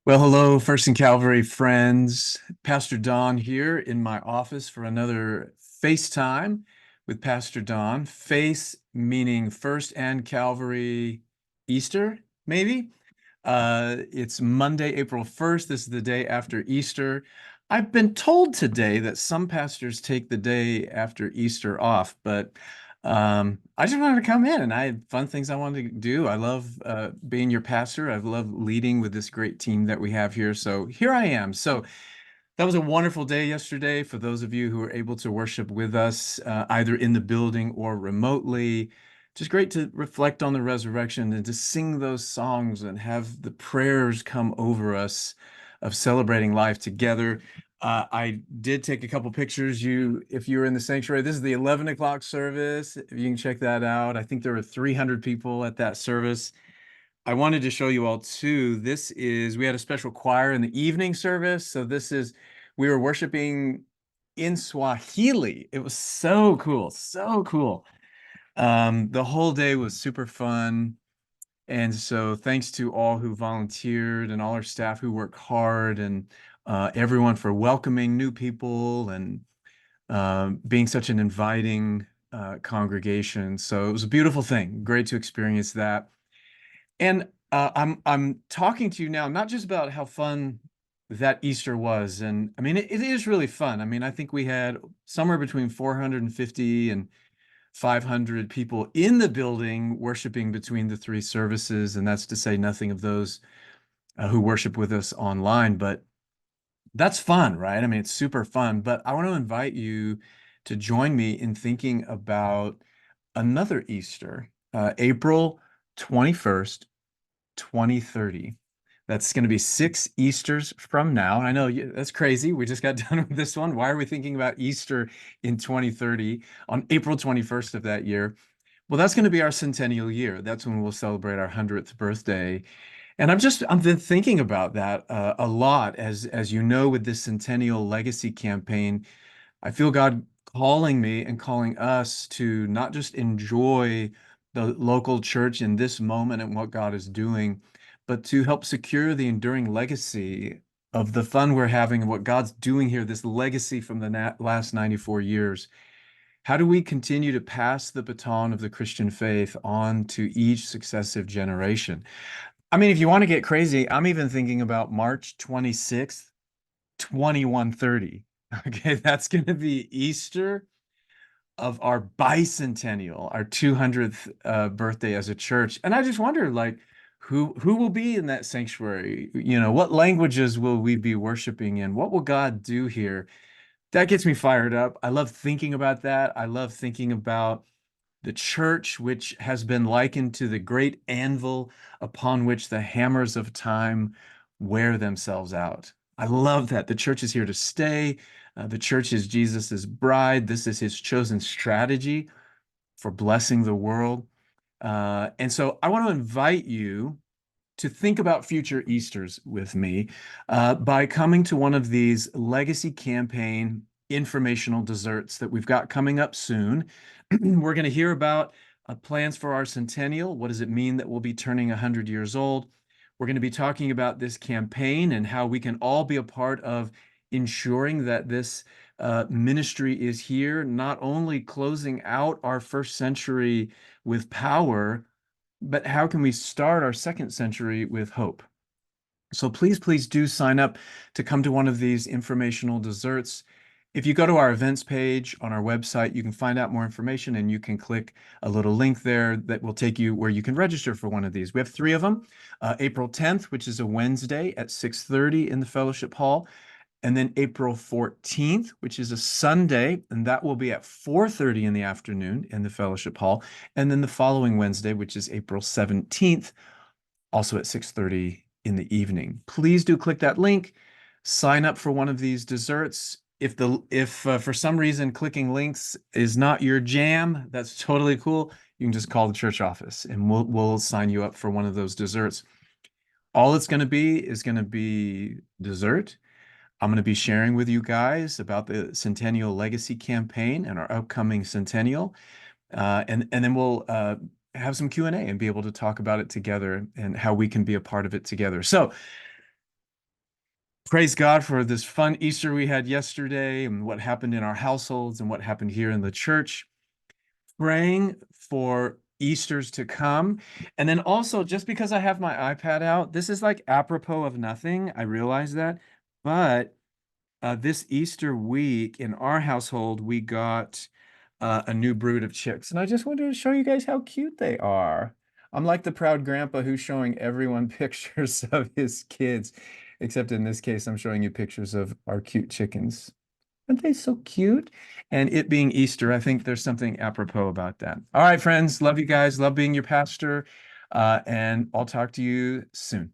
Well, hello, First and Calvary friends. Pastor Don here in my office for another FaceTime with Pastor Don. Face meaning First and Calvary Easter, maybe. It's Monday, April 1st. This is the day after Easter. I've been told today that some pastors take the day after Easter off, but I just wanted to come in and I had fun things I wanted to do. I love being your pastor. I love leading with this great team that we have here. So here I am. So that was a wonderful day yesterday for those of you who were able to worship with us, either in the building or remotely. Just great to reflect on the resurrection and to sing those songs and have the prayers come over us of celebrating life together. I did take a couple pictures. If you were in the sanctuary, this is the 11 o'clock service. If you can check that out. I think there were 300 people at that service. I wanted to show you all too. We had a special choir in the evening service. We were worshiping in Swahili. It was so cool, so cool. The whole day was super fun. And so thanks to all who volunteered and all our staff who worked hard and everyone for welcoming new people and being such an inviting congregation. So it was a beautiful thing. Great to experience that. And I'm talking to you now not just about how fun that Easter was, and I mean it is really fun. I mean, I think we had somewhere between 450 and 500 people in the building worshiping between the three services, and that's to say nothing of those who worship with us online. But that's fun, right? I mean, it's super fun. But I want to invite you to join me in thinking about another Easter, April 21st, 2030. That's going to be 6 Easters from now. And I know that's crazy. We just got done with this one. Why are we thinking about Easter in 2030 on April 21st of that year? Well, that's going to be our centennial year. That's when we'll celebrate our 100th birthday. And I've been thinking about that a lot as you know, with this Centennial Legacy campaign. I feel God calling me and calling us to not just enjoy the local church in this moment and what God is doing, but to help secure the enduring legacy of the fun we're having and what God's doing here, this legacy from the last 94 years. How do we continue to pass the baton of the Christian faith on to each successive generation? I mean, if you want to get crazy, I'm even thinking about March 26th, 2130. Okay, that's going to be Easter of our bicentennial, our 200th birthday as a church. And I just wonder, like, who will be in that sanctuary? You know, what languages will we be worshiping in? What will God do here? That gets me fired up. I love thinking about that. I love thinking about the church, which has been likened to the great anvil upon which the hammers of time wear themselves out. I love that. The church is here to stay. The church is Jesus's bride. This is his chosen strategy for blessing the world. And so I want to invite you to think about future Easters with me by coming to one of these legacy campaign informational desserts that we've got coming up soon. We're going to hear about plans for our centennial. What does it mean that we'll be turning 100 years old? We're going to be talking about this campaign and how we can all be a part of ensuring that this ministry is here, not only closing out our first century with power, but how can we start our second century with hope? So please do sign up to come to one of these informational desserts. If you go to our events page on our website, you can find out more information and you can click a little link there that will take you where you can register for one of these. We have three of them. April 10th, which is a Wednesday at 6:30 in the fellowship hall. And then April 14th, which is a Sunday, and that will be at 4:30 in the afternoon in the fellowship hall. And then the following Wednesday, which is April 17th, also at 6:30 in the evening. Please do click that link, sign up for one of these desserts. If for some reason clicking links is not your jam, that's totally cool. You can just call the church office and we'll sign you up for one of those desserts. All it's going to be is going to be dessert. I'm going to be sharing with you guys about the Centennial Legacy campaign and our upcoming centennial. And then we'll have some Q&A and be able to talk about it together and how we can be a part of it together. So Praise God for this fun Easter we had yesterday and what happened in our households and what happened here in the church. Praying for Easters to come. And then also, just because I have my iPad out, this is like apropos of nothing. I realize that. But this Easter week in our household, we got a new brood of chicks. And I just wanted to show you guys how cute they are. I'm like the proud grandpa who's showing everyone pictures of his kids, except in this case, I'm showing you pictures of our cute chickens. Aren't they so cute? And it being Easter, I think there's something apropos about that. All right, friends, love you guys. Love being your pastor. And I'll talk to you soon.